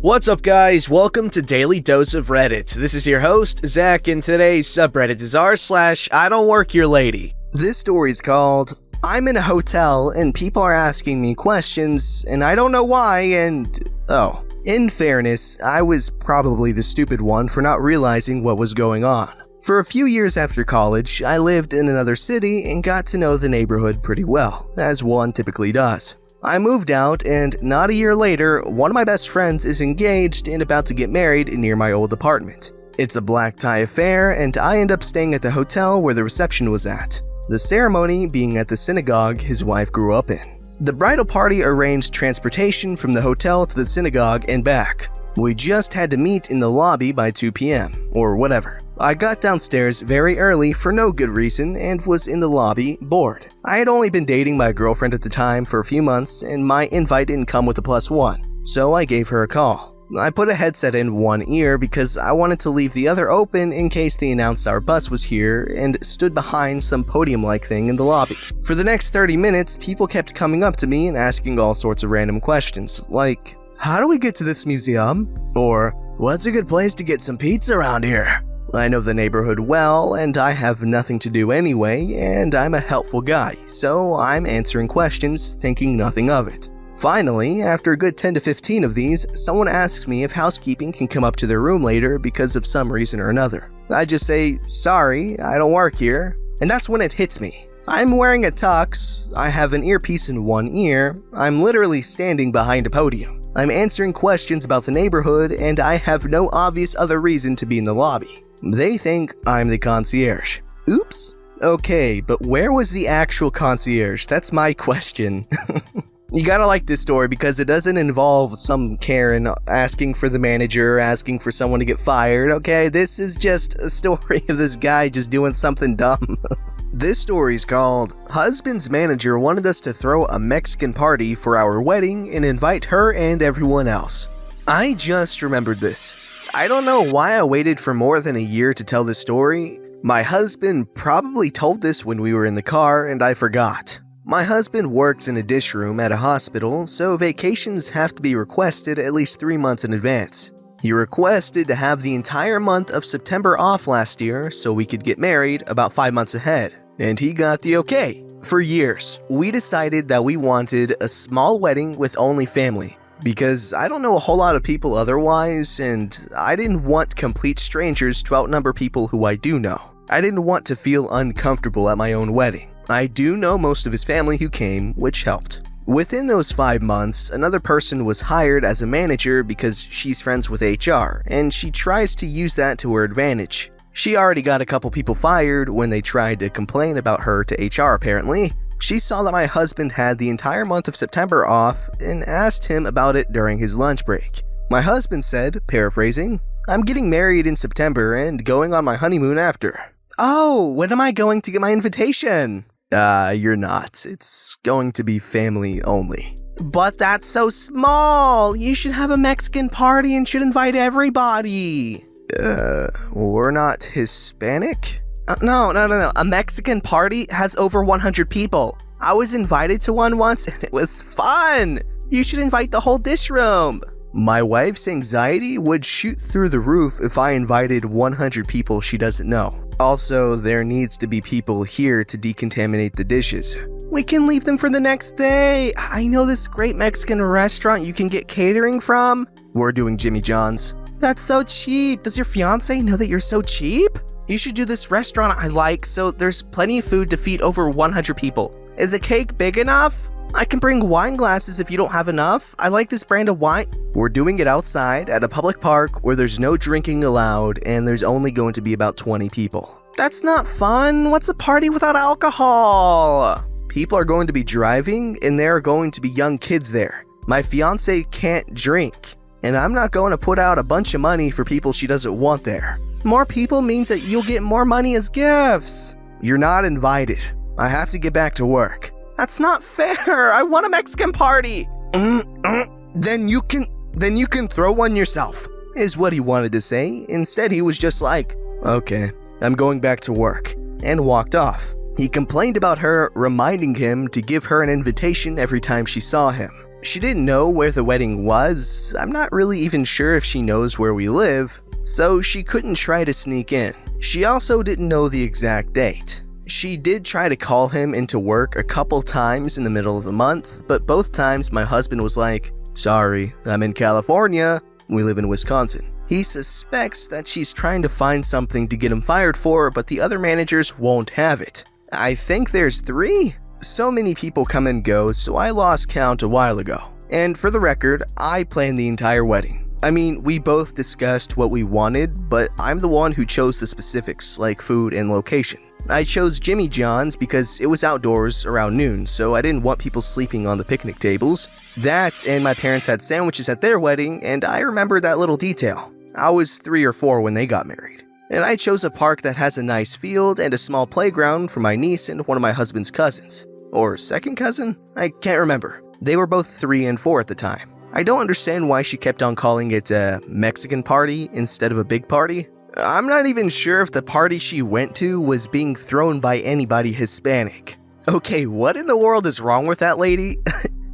What's up, guys? Welcome to Daily Dose of Reddit. This is your host, Zach, and today's subreddit is r/IDontWorkHereLady. This story's called, I'm in a hotel and people are asking me questions and I don't know why in fairness, I was probably the stupid one for not realizing what was going on. For a few years after college, I lived in another city and got to know the neighborhood pretty well, as one typically does. I moved out, and not a year later, one of my best friends is engaged and about to get married near my old apartment. It's a black tie affair, and I end up staying at the hotel where the reception was at, the ceremony being at the synagogue his wife grew up in. The bridal party arranged transportation from the hotel to the synagogue and back. We just had to meet in the lobby by 2 p.m., or whatever. I got downstairs very early for no good reason and was in the lobby bored. I had only been dating my girlfriend at the time for a few months and my invite didn't come with a +1, so I gave her a call. I put a headset in one ear because I wanted to leave the other open in case they announced our bus was here and stood behind some podium-like thing in the lobby. For the next 30 minutes, people kept coming up to me and asking all sorts of random questions, like, how do we get to this museum? Or, what's a good place to get some pizza around here? I know the neighborhood well, and I have nothing to do anyway, and I'm a helpful guy, so I'm answering questions, thinking nothing of it. Finally, after a good 10 to 15 of these, someone asks me if housekeeping can come up to their room later because of some reason or another. I just say, sorry, I don't work here, and that's when it hits me. I'm wearing a tux, I have an earpiece in one ear, I'm literally standing behind a podium. I'm answering questions about the neighborhood, and I have no obvious other reason to be in the lobby. They think I'm the concierge. Oops. Okay, but where was the actual concierge? That's my question. You gotta like this story because it doesn't involve some Karen asking for the manager, asking for someone to get fired, okay? This is just a story of this guy just doing something dumb. This story's called, Husband's Manager Wanted Us to Throw a Mexican Party for Our Wedding and Invite Her and Everyone Else. I just remembered this. I don't know why I waited for more than a year to tell this story. My husband probably told this when we were in the car and I forgot. My husband works in a dish room at a hospital, so vacations have to be requested at least 3 months in advance. He requested to have the entire month of September off last year so we could get married about 5 months ahead. And he got the okay. For years, we decided that we wanted a small wedding with only family. Because I don't know a whole lot of people otherwise, and I didn't want complete strangers to outnumber people who I do know. I didn't want to feel uncomfortable at my own wedding. I do know most of his family who came, which helped. Within those 5 months, another person was hired as a manager because she's friends with HR, and she tries to use that to her advantage. She already got a couple people fired when they tried to complain about her to HR apparently. She saw that my husband had the entire month of September off and asked him about it during his lunch break. My husband said, paraphrasing, I'm getting married in September and going on my honeymoon after. Oh, when am I going to get my invitation? You're not. It's going to be family only. But that's so small. You should have a Mexican party and should invite everybody. We're not Hispanic? No. A Mexican party has over 100 people. I was invited to one once and it was fun. You should invite the whole dish room. My wife's anxiety would shoot through the roof if I invited 100 people she doesn't know. Also, there needs to be people here to decontaminate the dishes. We can leave them for the next day. I know this great Mexican restaurant you can get catering from. We're doing Jimmy John's. That's so cheap. Does your fiance know that you're so cheap? You should do this restaurant I like so there's plenty of food to feed over 100 people. Is a cake big enough? I can bring wine glasses if you don't have enough. I like this brand of wine. We're doing it outside at a public park where there's no drinking allowed and there's only going to be about 20 people. That's not fun. What's a party without alcohol? People are going to be driving and there are going to be young kids there. My fiance can't drink and I'm not going to put out a bunch of money for people she doesn't want there. More people means that you'll get more money as gifts. You're not invited. I have to get back to work. That's not fair. I want a Mexican party. Then you can throw one yourself, is what he wanted to say. Instead, he was just like, okay, I'm going back to work, and walked off. He complained about her reminding him to give her an invitation every time she saw him. She didn't know where the wedding was. I'm not really even sure if she knows where we live, so she couldn't try to sneak in. She also didn't know the exact date. She did try to call him into work a couple times in the middle of the month, but both times my husband was like, "Sorry, I'm in California. We live in Wisconsin." He suspects that she's trying to find something to get him fired for, but the other managers won't have it. I think there's 3? So many people come and go, so I lost count a while ago. And for the record, I planned the entire wedding. I mean, we both discussed what we wanted, but I'm the one who chose the specifics, like food and location. I chose Jimmy John's because it was outdoors around noon, so I didn't want people sleeping on the picnic tables. That and my parents had sandwiches at their wedding, and I remember that little detail. I was 3 or 4 when they got married. And I chose a park that has a nice field and a small playground for my niece and one of my husband's cousins. Or second cousin? I can't remember. They were both 3 and 4 at the time. I don't understand why she kept on calling it a Mexican party instead of a big party. I'm not even sure if the party she went to was being thrown by anybody Hispanic. Okay, what in the world is wrong with that lady?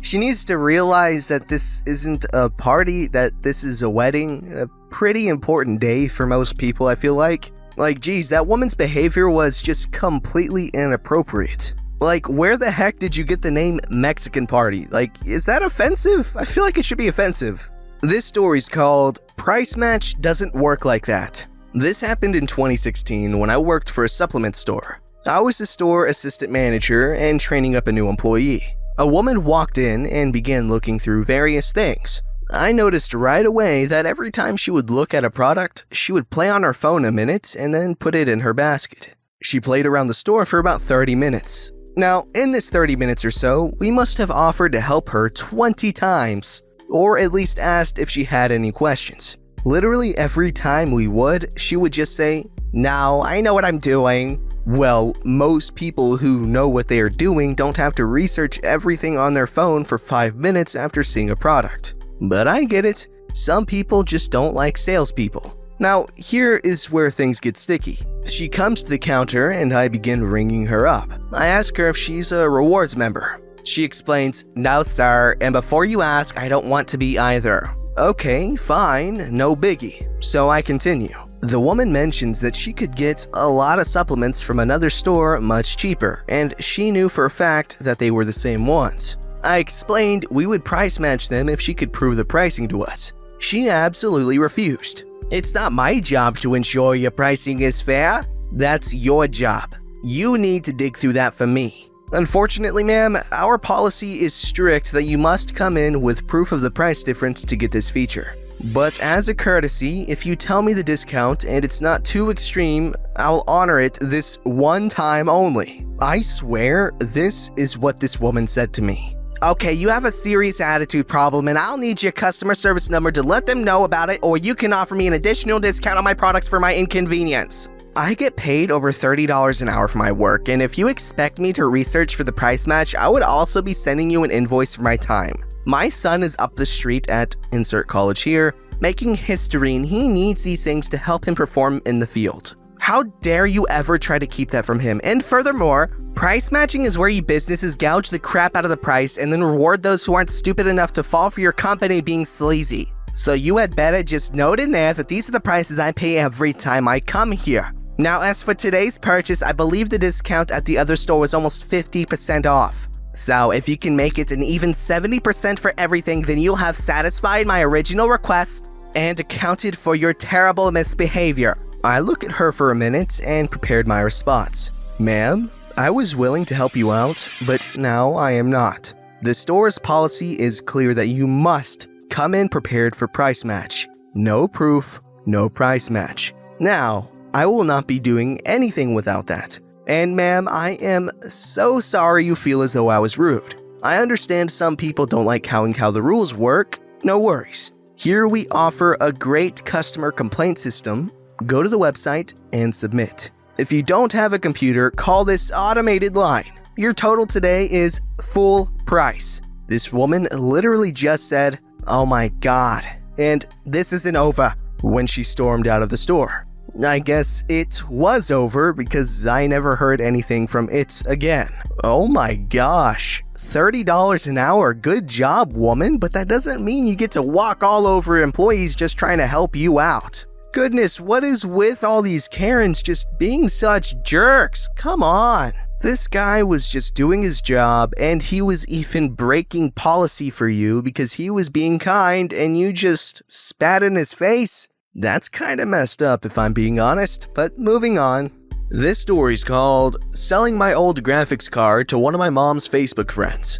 She needs to realize that this isn't a party, that this is a wedding. A pretty important day for most people, I feel like. Like, geez, that woman's behavior was just completely inappropriate. Like, where the heck did you get the name Mexican Party? Like, is that offensive? I feel like it should be offensive. This story's called Price Match Doesn't Work Like That. This happened in 2016 when I worked for a supplement store. I was the store assistant manager and training up a new employee. A woman walked in and began looking through various things. I noticed right away that every time she would look at a product, she would play on her phone a minute and then put it in her basket. She played around the store for about 30 minutes. Now, in this 30 minutes or so, we must have offered to help her 20 times, or at least asked if she had any questions. Literally every time we would, she would just say, "No, I know what I'm doing." Well, most people who know what they are doing don't have to research everything on their phone for 5 minutes after seeing a product. But I get it. Some people just don't like salespeople. Now, here is where things get sticky. She comes to the counter and I begin ringing her up. I ask her if she's a rewards member. She explains, "No, sir, and before you ask, I don't want to be either." Okay, fine, no biggie. So I continue. The woman mentions that she could get a lot of supplements from another store much cheaper, and she knew for a fact that they were the same ones. I explained we would price match them if she could prove the pricing to us. She absolutely refused. "It's not my job to ensure your pricing is fair. That's your job. You need to dig through that for me." Unfortunately, ma'am, our policy is strict that you must come in with proof of the price difference to get this feature. But as a courtesy, if you tell me the discount and it's not too extreme, I'll honor it this one time only. I swear, this is what this woman said to me. "Okay, you have a serious attitude problem and I'll need your customer service number to let them know about it, or you can offer me an additional discount on my products for my inconvenience." I get paid over $30 an hour for my work, and if you expect me to research for the price match, I would also be sending you an invoice for my time. My son is up the street at insert college here, making history, and he needs these things to help him perform in the field. How dare you ever try to keep that from him? And furthermore, price matching is where you businesses gouge the crap out of the price and then reward those who aren't stupid enough to fall for your company being sleazy. So you had better just note in there that these are the prices I pay every time I come here. Now, as for today's purchase, I believe the discount at the other store was almost 50% off. So if you can make it an even 70% for everything, then you'll have satisfied my original request and accounted for your terrible misbehavior. I look at her for a minute and prepared my response. "Ma'am, I was willing to help you out, but now I am not. The store's policy is clear that you must come in prepared for price match. No proof, no price match. Now, I will not be doing anything without that. And ma'am, I am so sorry you feel as though I was rude. I understand some people don't like how the rules work. No worries. Here we offer a great customer complaint system. Go to the website and submit. If you don't have a computer, call this automated line. Your total today is full price." This woman literally just said, "Oh my god," and "This isn't over," when she stormed out of the store. I guess it was over because I never heard anything from it again. Oh my gosh. $30 an hour. Good job, woman, but that doesn't mean you get to walk all over employees just trying to help you out. Goodness, what is with all these Karens just being such jerks? Come on. This guy was just doing his job, and he was even breaking policy for you because he was being kind and you just spat in his face. That's kinda messed up if I'm being honest, but moving on. This story's called Selling My Old Graphics Card to One of My Mom's Facebook Friends.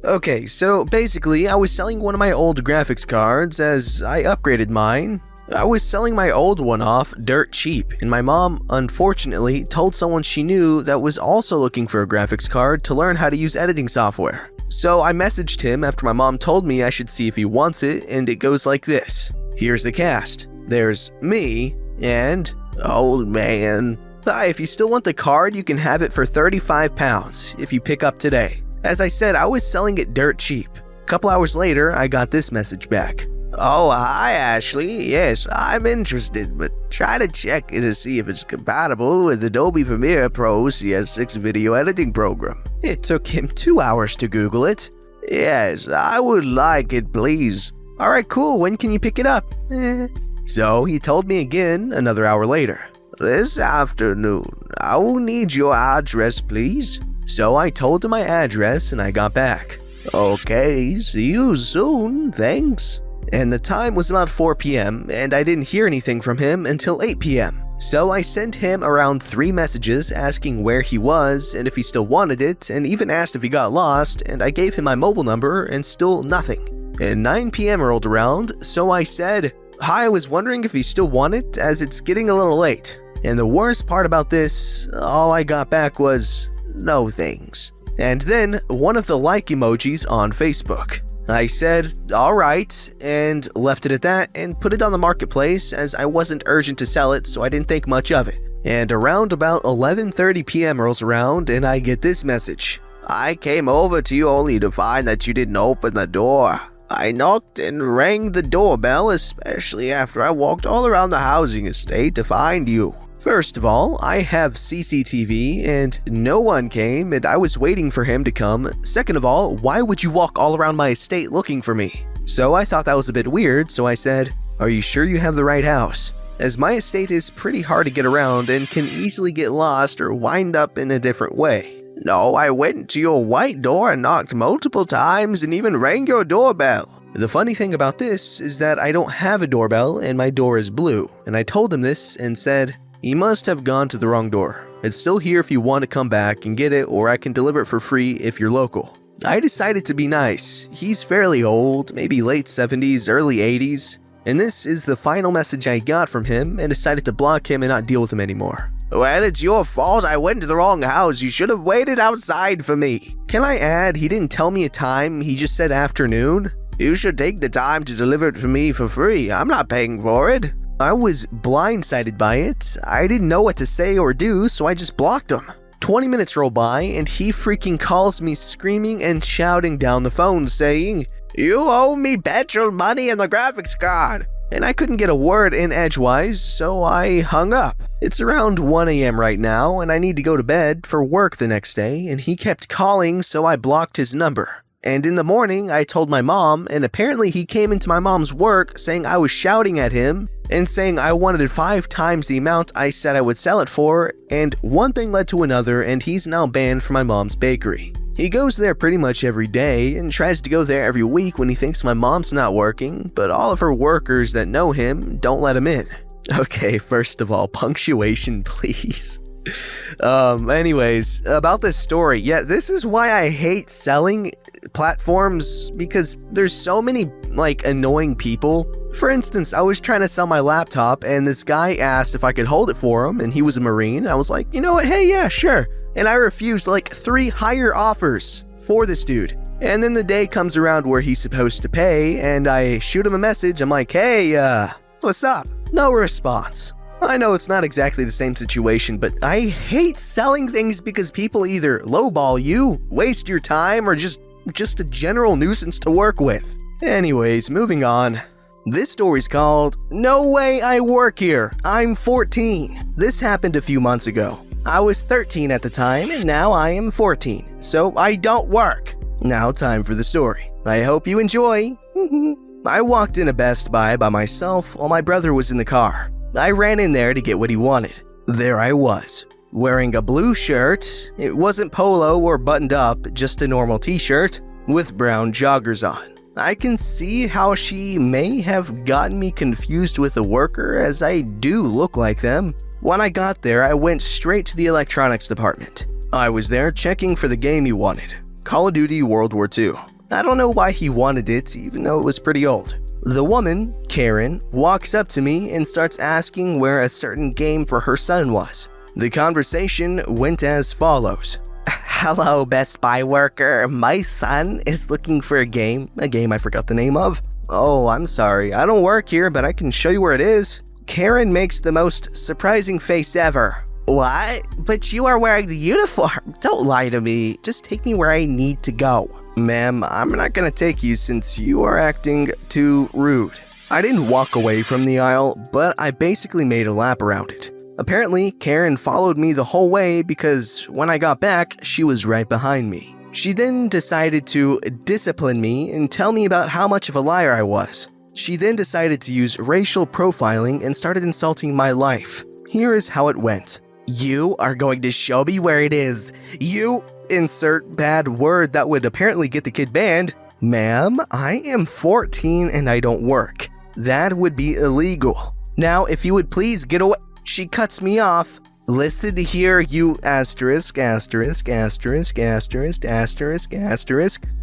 Okay, so basically I was selling one of my old graphics cards as I upgraded mine. I was selling my old one off dirt cheap, and my mom, unfortunately, told someone she knew that was also looking for a graphics card to learn how to use editing software. So I messaged him after my mom told me I should see if he wants it, and it goes like this. Here's the cast. There's me and old man. Hi, if you still want the card, you can have it for £35 if you pick up today. As I said, I was selling it dirt cheap. A couple hours later, I got this message back. Oh, hi Ashley. Yes, I'm interested, but try to check it to see if it's compatible with Adobe Premiere Pro CS6 video editing program. It took him 2 hours to Google it. Yes, I would like it, please. Alright, cool. When can you pick it up? So he told me again another hour later. This afternoon. I will need your address, please. So I told him my address and I got back. Okay, see you soon. Thanks. And the time was about 4 p.m. and I didn't hear anything from him until 8 p.m. So I sent him around 3 messages asking where he was and if he still wanted it, and even asked if he got lost, and I gave him my mobile number and still nothing. And 9 p.m. rolled around, so I said, hi, I was wondering if he still wanted it as it's getting a little late. And the worst part about this, all I got back was, no thanks. And then one of the like emojis on Facebook. I said, alright, and left it at that and put it on the marketplace as I wasn't urgent to sell it, so I didn't think much of it. And around about 11:30 p.m. rolls around and I get this message. I came over to you only to find that you didn't open the door. I knocked and rang the doorbell, especially after I walked all around the housing estate to find you. First of all, I have CCTV and no one came and I was waiting for him to come. Second of all, why would you walk all around my estate looking for me? So I thought that was a bit weird, so I said, are you sure you have the right house? As my estate is pretty hard to get around and can easily get lost or wind up in a different way. No, I went to your white door and knocked multiple times and even rang your doorbell. The funny thing about this is that I don't have a doorbell and my door is blue, and I told him this and said, you must have gone to the wrong door. It's still here if you want to come back and get it, or I can deliver it for free if you're local. I decided to be nice. He's fairly old, maybe late 70s, early 80s, and this is the final message I got from him and decided to block him and not deal with him anymore. Well, it's your fault. I went to the wrong house. You should have waited outside for me. Can I add, he didn't tell me a time, he just said afternoon. You should take the time to deliver it to me for free. I'm not paying for it. I was blindsided by it. I didn't know what to say or do, so I just blocked him. 20 minutes roll by and he freaking calls me screaming and shouting down the phone saying, you owe me petrol money and the graphics card. And I couldn't get a word in edgewise, so I hung up. It's around 1 a.m. right now and I need to go to bed for work the next day, and he kept calling, so I blocked his number. And in the morning, I told my mom, and apparently he came into my mom's work saying I was shouting at him and saying I wanted 5 times the amount I said I would sell it for, and one thing led to another, and he's now banned from my mom's bakery. He goes there pretty much every day and tries to go there every week when he thinks my mom's not working, but all of her workers that know him don't let him in. Okay, first of all, punctuation, please. Anyways, about this story, yeah, this is why I hate selling platforms, because there's so many, annoying people. For instance, I was trying to sell my laptop and this guy asked if I could hold it for him, and he was a Marine. I was like, you know what, hey, yeah, sure. And I refused 3 higher offers for this dude. And then the day comes around where he's supposed to pay, and I shoot him a message. I'm like, hey, what's up? No response. I know it's not exactly the same situation, but I hate selling things because people either lowball you, waste your time, or just a general nuisance to work with. Anyways, moving on. This story's called No Way I Work Here, I'm 14. This happened a few months ago. I was 13 at the time, and now I am 14, so I don't work. Now time for the story. I hope you enjoy. I walked in a Best Buy by myself while my brother was in the car. I ran in there to get what he wanted. There I was, wearing a blue shirt. It wasn't polo or buttoned up, just a normal t-shirt with brown joggers on. I can see how she may have gotten me confused with a worker, as I do look like them. When I got there, I went straight to the electronics department. I was there checking for the game he wanted, Call of Duty World War II. I don't know why he wanted it, even though it was pretty old. The woman, Karen, walks up to me and starts asking where a certain game for her son was. The conversation went as follows. Hello, Best Buy worker. My son is looking for a game I forgot the name of. Oh, I'm sorry. I don't work here, but I can show you where it is. Karen makes the most surprising face ever. What? But you are wearing the uniform. Don't lie to me. Just take me where I need to go. Ma'am, I'm not gonna take you since you are acting too rude. I didn't walk away from the aisle, but I basically made a lap around it. Apparently, Karen followed me the whole way because when I got back, she was right behind me. She then decided to discipline me and tell me about how much of a liar I was. She then decided to use racial profiling and started insulting my life. Here is how it went. You are going to show me where it is. You insert bad word that would apparently get the kid banned. Ma'am, I am 14 and I don't work. That would be illegal. Now, if you would please get away. She cuts me off. Listen here, you asterisk.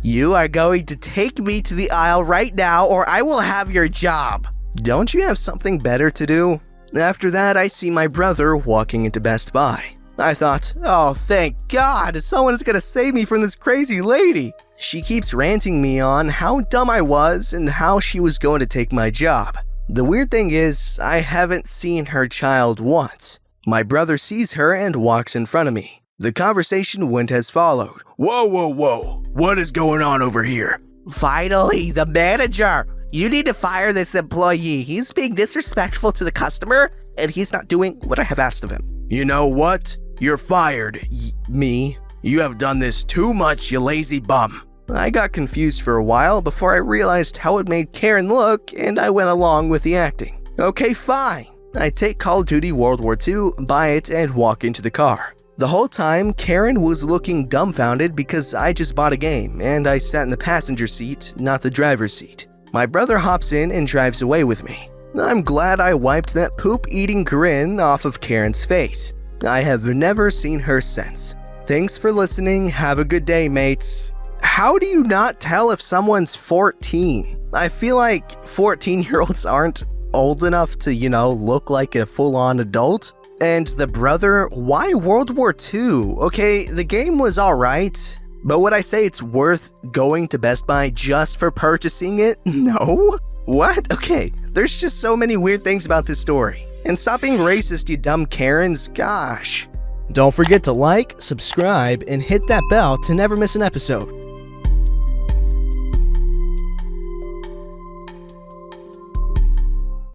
You are going to take me to the aisle right now or I will have your job. Don't you have something better to do? After that, I see my brother walking into Best Buy. I thought, oh, thank God, someone is going to save me from this crazy lady. She keeps ranting me on how dumb I was and how she was going to take my job. The weird thing is, I haven't seen her child once. My brother sees her and walks in front of me. The conversation went as followed. Whoa. What is going on over here? Finally, the manager. You need to fire this employee. He's being disrespectful to the customer, and he's not doing what I have asked of him. You know what? You're fired. Me? You have done this too much, you lazy bum. I got confused for a while before I realized how it made Karen look, and I went along with the acting. Okay, fine. I take Call of Duty World War II, buy it, and walk into the car. The whole time, Karen was looking dumbfounded because I just bought a game, and I sat in the passenger seat, not the driver's seat. My brother hops in and drives away with me. I'm glad I wiped that poop-eating grin off of Karen's face. I have never seen her since. Thanks for listening. Have a good day, mates. How do you not tell if someone's 14? I feel like 14-year-olds aren't old enough to, look like a full-on adult. And the brother, why World War II? Okay, the game was alright, but would I say it's worth going to Best Buy just for purchasing it? No? What? Okay, there's just so many weird things about this story. And stop being racist, you dumb Karens, gosh. Don't forget to like, subscribe, and hit that bell to never miss an episode.